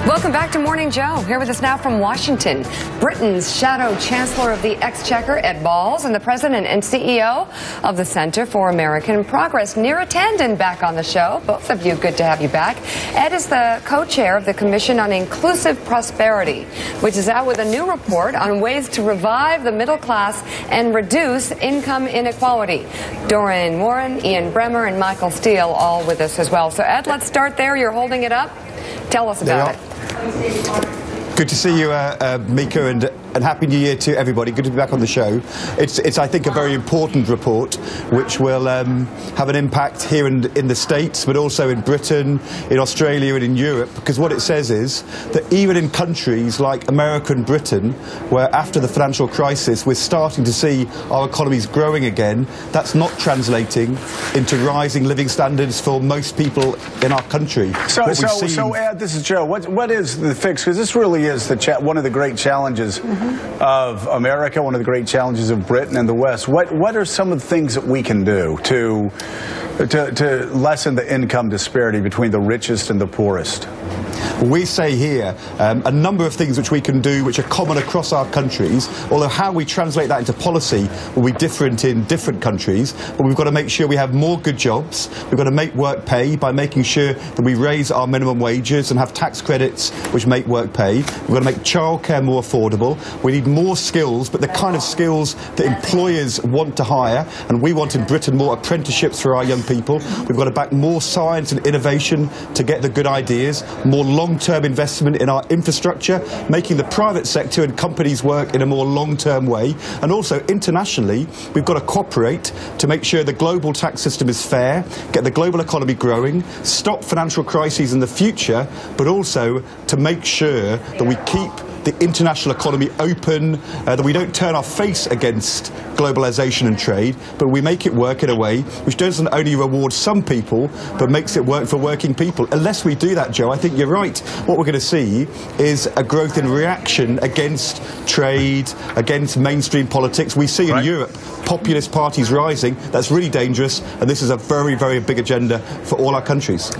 Welcome back to Morning Joe. Here with us now from Washington, Britain's Shadow Chancellor of the Exchequer, Ed Balls, and the President and CEO of the Center for American Progress, Neera Tanden, back on the show. Both of you, good to have you back. Ed is the co-chair of the Commission on Inclusive Prosperity, which is out with a new report on ways to revive the middle class and reduce income inequality. Doreen Warren, Ian Bremmer, and Michael Steele all with us as well. So, Ed, let's start there. You're holding it up. Tell us about it. Good to see you, Mika, and Happy New Year to everybody. Good to be back on the show. It's I think, a very important report which will have an impact here in the States, but also in Britain, in Australia and in Europe, because what it says is that even in countries like America and Britain, where after the financial crisis we're starting to see our economies growing again, that's not translating into rising living standards for most people in our country. So Ed, this is Joe. What is the fix? Because this really is one of the great challenges of America, one of the great challenges of Britain and the West. What are some of the things that we can do to lessen the income disparity between the richest and the poorest? We say here a number of things which we can do which are common across our countries, although how we translate that into policy will be different in different countries. But we've got to make sure we have more good jobs. We've got to make work pay by making sure that we raise our minimum wages and have tax credits which make work pay. We've got to make childcare more affordable. We need more skills, but the kind of skills that employers want to hire, and we want in Britain more apprenticeships for our young people. We've got to back more science and innovation to get the good ideas, more long-term investment in our infrastructure, making the private sector and companies work in a more long-term way. And also internationally, we've got to cooperate to make sure the global tax system is fair, get the global economy growing, stop financial crises in the future, but also to make sure that we keep the international economy open, that we don't turn our face against globalization and trade, but we make it work in a way which doesn't only reward some people, but makes it work for working people. Unless we do that, Joe, I think you're right. What we're going to see is a growth in reaction against trade, against mainstream politics. We see in Europe populist parties rising. That's really dangerous, and this is a very, very big agenda for all our countries.